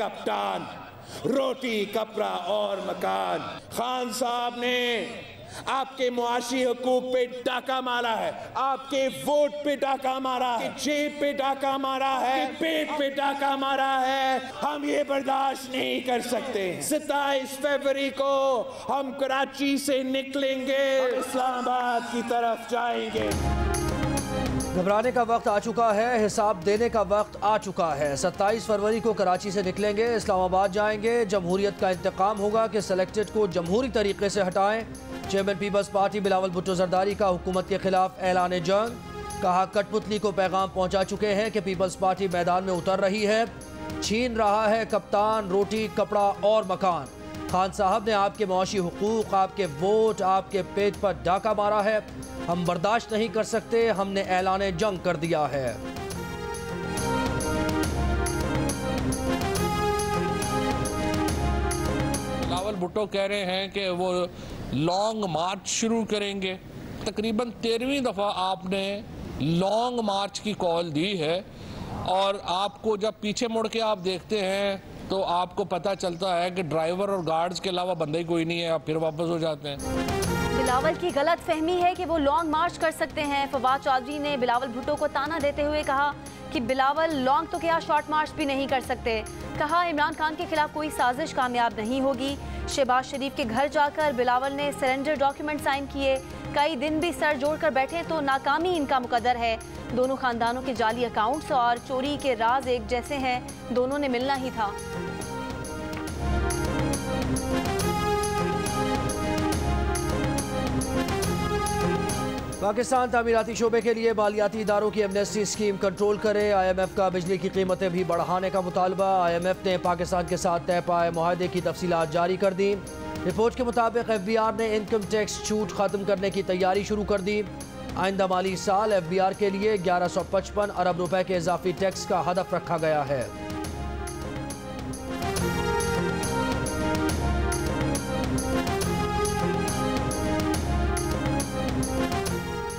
कप्तान, रोटी कपड़ा और मकान। खान साहब ने आपके मुआशी हुकूक पे डाका मारा है, आपके वोट पे डाका मारा है, जेब पे डाका मारा है, पेट पे डाका मारा है। हम ये बर्दाश्त नहीं कर सकते। 27 फरवरी को हम कराची से निकलेंगे, इस्लामाबाद की तरफ जाएंगे। घबराने का वक्त आ चुका है, हिसाब देने का वक्त आ चुका है। 27 फरवरी को कराची से निकलेंगे, इस्लामाबाद जाएंगे। जमहूरियत का इंतकाम होगा कि सेलेक्टेड को जमहूरी तरीके से हटाएं। Chairman people's party Bilawal Bhutto Zardari का हुकूमत के खिलाफ ऐलान जंग। कहा कठपुतली को पैगाम पहुंचा चुके हैं कि पीपल्स पार्टी मैदान में उतर रही है, छीन रहा है कप्तान, रोटी कपड़ा और मकान। खान साहब ने आपके मुआशी हुकूक, आपके वोट, आपके पेट पर डाका मारा है। हम बर्दाश्त नहीं कर सकते, हमने ऐलान जंग कर दिया है। बिलावल भुट्टो कह रहे हैं कि वो लॉन्ग मार्च शुरू करेंगे। तकरीबन 13वीं दफ़ा आपने लॉन्ग मार्च की कॉल दी है और आपको जब पीछे मुड़ के आप देखते हैं तो आपको पता चलता है कि ड्राइवर और गार्ड्स के अलावा बंदा ही कोई नहीं है, आप फिर वापस हो जाते हैं। बिलावल की गलत फहमी है कि वो लॉन्ग मार्च कर सकते हैं। फवाद चौधरी ने बिलावल भुट्टो को ताना देते हुए कहा कि बिलावल लॉन्ग तो क्या शॉर्ट मार्च भी नहीं कर सकते। कहा इमरान खान के खिलाफ कोई साजिश कामयाब नहीं होगी। शहबाज शरीफ के घर जाकर बिलावल ने सरेंडर डॉक्यूमेंट साइन किए। कई दिन भी सर जोड़कर बैठे तो नाकामी इनका मुकद्दर है। दोनों खानदानों के जाली अकाउंट्स और चोरी के राज एक जैसे हैं, दोनों ने मिलना ही था। पाकिस्तान तामीराती शोबे के लिए मालियाती इदारों की एमनेस्टी स्कीम कंट्रोल करे। IMF का बिजली की कीमतें भी बढ़ाने का मुतालबा। IMF ने पाकिस्तान के साथ तय पाए मुआहदे की तफसीलात जारी कर दी। रिपोर्ट के मुताबिक FBR ने इनकम टैक्स छूट ख़त्म करने की तैयारी शुरू कर दी। आइंदा माली साल FBR के लिए 1155 अरब रुपए के इजाफी टैक्स का हदफ रखा गया है।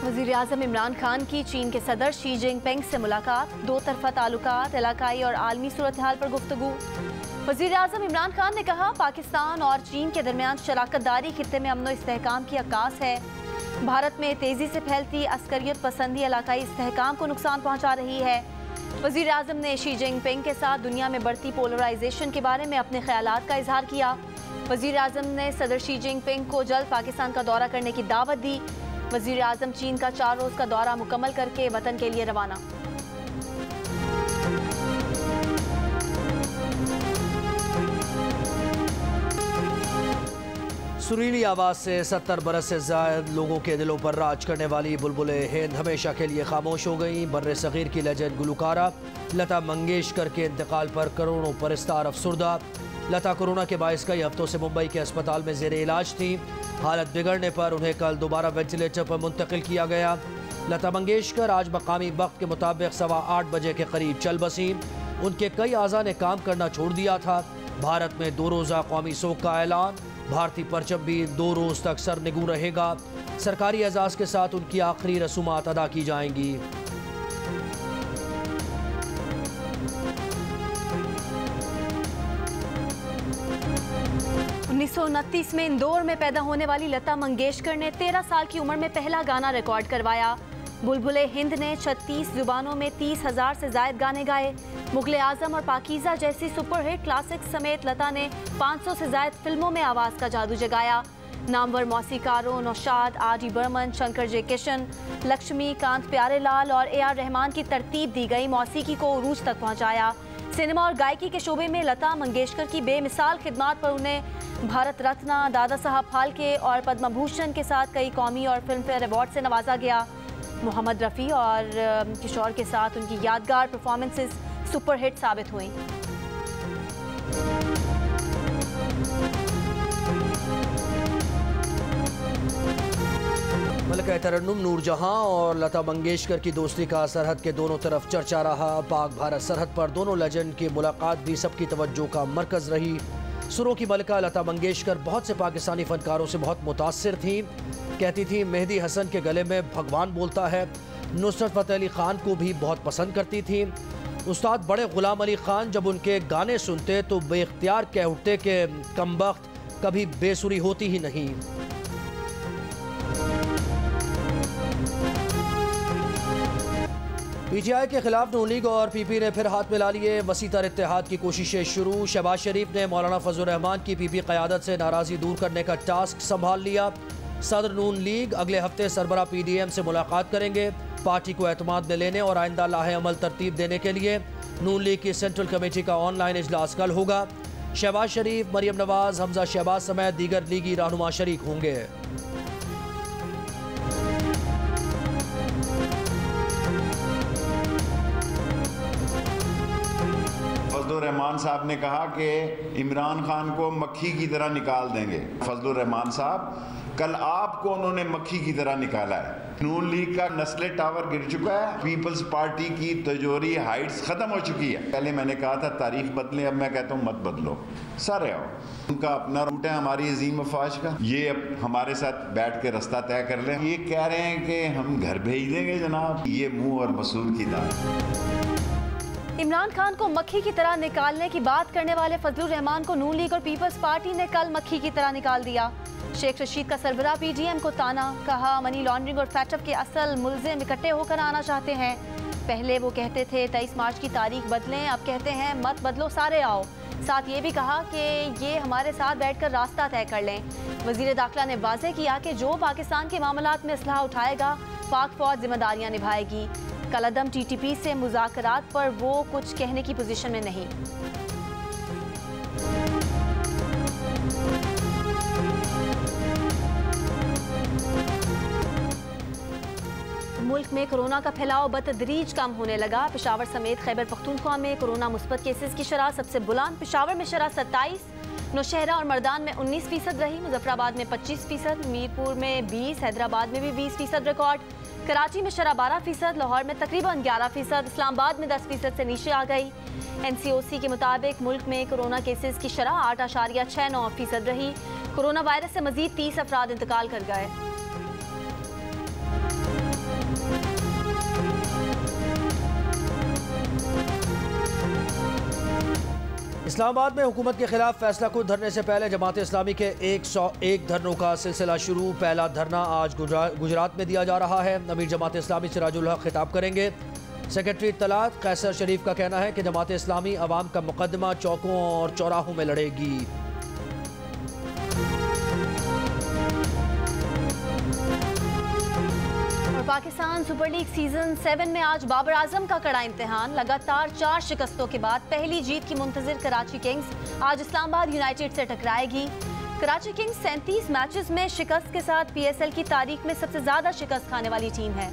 वज़ीर-ए-आज़म इमरान खान की चीन के सदर शी जिनपिंग से मुलाकात। दो तरफ़ा ताल्लुकात, इलाकाई और आलमी सूरत हाल पर गुफ्तगू। वज़ीर-ए-आज़म इमरान खान ने कहा पाकिस्तान और चीन के दरमियान शराकतदारी खित्ते में अमन व इस्तेहकाम की अक्कास है। भारत में तेज़ी से फैलती अस्करियत पसंदी इलाकाई इस्तेहकाम को नुकसान पहुँचा रही है। वज़ीर-ए-आज़म ने शी जिनपिंग के साथ दुनिया में बढ़ती पोलराइजेशन के बारे में अपने ख्यालात का इजहार किया। वज़ीर-ए-आज़म ने सदर शी जिनपिंग को जल्द पाकिस्तान का दौरा करने की दावत दी। वज़ीर-ए-आज़म चीन का 4 रोज़ का दौरा मुकम्मल करके वतन के लिए रवाना। सुरीली आवाज़ से 70 बरस से ज़ायद लोगों के दिलों पर राज करने वाली बुलबुले हिंद हमेशा के लिए खामोश हो गई। बर्रे सग़ीर की लेजेंड गुलकारा लता मंगेशकर के इंतकाल पर करोड़ों परस्तार अफसुर्दा। लता कोरोना के बायस कई हफ्तों से मुंबई के अस्पताल में ज़ेरे इलाज थी। हालत बिगड़ने पर उन्हें कल दोबारा वेंटिलेटर पर मुंतकिल किया गया। लता मंगेशकर आज मकामी वक्त के मुताबिक 8:15 बजे के करीब चल बसी। उनके कई आज़ा ने काम करना छोड़ दिया था। भारत में 2 रोज़ा कौमी सोग का ऐलान। भारतीय परचम भी 2 रोज़ तक सरनिगू रहेगा। सरकारी एजाज़ के साथ उनकी आखिरी रसूमात अदा की जाएंगी। 1929 में इंदौर में पैदा होने वाली लता मंगेशकर ने 13 साल की उम्र में पहला गाना रिकॉर्ड करवाया। बुलबुले हिंद ने 36 जुबानों में 30,000 से ज़ायद गाने गाए। मुगले आज़म और पाकीज़ा जैसी सुपरहिट क्लासिक्स समेत लता ने 500 से ज़ायद फिल्मों में आवाज़ का जादू जगाया। नामवर मौसीकारों नौशाद, आर.डी. बर्मन, शंकर जय किशन, लक्ष्मी कांत प्यारेलाल और A.R. रहमान की तरतीब दी गई मौसीकी को उरूज तक पहुँचाया। सिनेमा और गायकी के शोबे में लता मंगेशकर की बेमिसाल खिदमात पर उन्हें भारत रत्न, दादा साहब फाल्के और पद्म भूषण के साथ कई कौमी और फिल्म फेयर अवार्ड से नवाजा गया। मोहम्मद रफ़ी और किशोर के साथ उनकी यादगार परफॉर्मेंसेस सुपरहिट साबित हुई। मलका तरन्नुम नूरजहां और लता मंगेशकर की दोस्ती का सरहद के दोनों तरफ चर्चा रहा। पाक भारत सरहद पर दोनों लेजेंड की मुलाकात भी सबकी तवज्जो का मरकज़ रही। सुरों की मलका लता मंगेशकर बहुत से पाकिस्तानी फनकारों से बहुत मुतासिर थीं। कहती थी मेहदी हसन के गले में भगवान बोलता है। नुसरत फतेह अली खान को भी बहुत पसंद करती थी। उस्ताद बड़े गुलाम अली खान जब उनके गाने सुनते तो बेख्तियार कह उठते कि कमबख्त कभी बेसुरी होती ही नहीं। पीटीआई के खिलाफ नून लीग और पीपी ने फिर हाथ मिला लिए। वसीतर इत्तेहाद की कोशिशें शुरू। शहबाज शरीफ ने मौलाना फजलुर रहमान की पीपी क़यादत से नाराज़गी दूर करने का टास्क संभाल लिया। सदर नून लीग अगले हफ्ते सरबरा पीडीएम से मुलाकात करेंगे। पार्टी को एतमाद में लेने और आइंदा लाहे अमल तरतीब देने के लिए नून लीग की सेंट्रल कमेटी का ऑनलाइन इजलास कल होगा। शहबाज शरीफ, मरियम नवाज, हमजा शहबाज समेत दीगर लीगी रहनुमा शरीक होंगे। फजलुर रहमान साहब ने कहा कि इमरान खान को मक्खी की तरह निकाल देंगे। फजलुर रहमान साहब, कल आपको उन्होंने मक्खी की तरह निकाला है। नून लीग का नस्ले टावर गिर चुका है। पीपल्स पार्टी की तिजोरी हाइट्स खत्म हो चुकी है। पहले मैंने कहा था तारीख बदले, अब मैं कहता हूँ मत बदलो, सारे आओ। उनका अपना रूट है हमारी अजीम अफवाज का, ये अब हमारे साथ बैठ के रास्ता तय कर लें। ये कह रहे हैं कि हम घर भेज देंगे जनाब, ये मुंह और मसूर की दाल। इमरान खान को मक्खी की तरह निकालने की बात करने वाले फजलुर रहमान को नून लीग और पीपल्स पार्टी ने कल मक्खी की तरह निकाल दिया। शेख रशीद का सरबराह पीडीएम को ताना, कहा मनी लॉन्ड्रिंग और फैटअप के असल मुलजिम इकट्ठे होकर आना चाहते हैं। पहले वो कहते थे 23 मार्च की तारीख बदलें, अब कहते हैं मत बदलो, सारे आओ। साथ ये भी कहा कि ये हमारे साथ बैठकर रास्ता तय कर लें। वजीर दाखिला ने वाज़ेह किया कि जो पाकिस्तान के मामलात में असलाह उठाएगा पाक फौज जिम्मेदारियाँ निभाएगी। कलअदम टीटीपी से मुज़ाकरात पर वो कुछ कहने की पोजीशन में नहीं। मुल्क में कोरोना का फैलाव बतदरीज कम होने लगा। पेशावर समेत खैबर पख्तूनख्वा में कोरोना मुस्बत केसेस की शरह सबसे बुलंद। पेशावर में शरह 27, नौशहरा और मर्दान में 19% रही। मुजफ्फराबाद में 25%, मीरपुर में 20%, हैदराबाद में भी 20% रिकॉर्ड। कराची में शरह 12%, लाहौर में तकरीबन 11%, इस्लामाबाद में 10% से नीचे आ गई। NCOC के मुताबिक मुल्क में कोरोना केसेस की शरह 8.69% रही। कोरोना वायरस से मजीद 30 अफराद इंतकाल कर गए। इस्लामाबाद में हुकूमत के खिलाफ फैसला कुछ धरने से पहले जमात इस्लामी के 101 धरनों का सिलसिला शुरू। पहला धरना आज गुजरात में दिया जा रहा है। अमीर जमात इस्लामी सिराजुल हक खिताब करेंगे। सेक्रेटरी इत्तलात कैसर शरीफ का कहना है कि जमात इस्लामी अवाम का मुकदमा चौकों और चौराहों में लड़ेगी। पाकिस्तान सुपर लीग सीजन 7 में आज बाबर आजम का कड़ा इम्तिहान। लगातार 4 शिकस्तों के बाद पहली जीत की मुंतजिर कराची किंग्स आज इस्लामाबाद यूनाइटेड से टकराएगी। कराची किंग्स 37 मैचेस में शिकस्त के साथ PSL की तारीख में सबसे ज्यादा शिकस्त खाने वाली टीम है।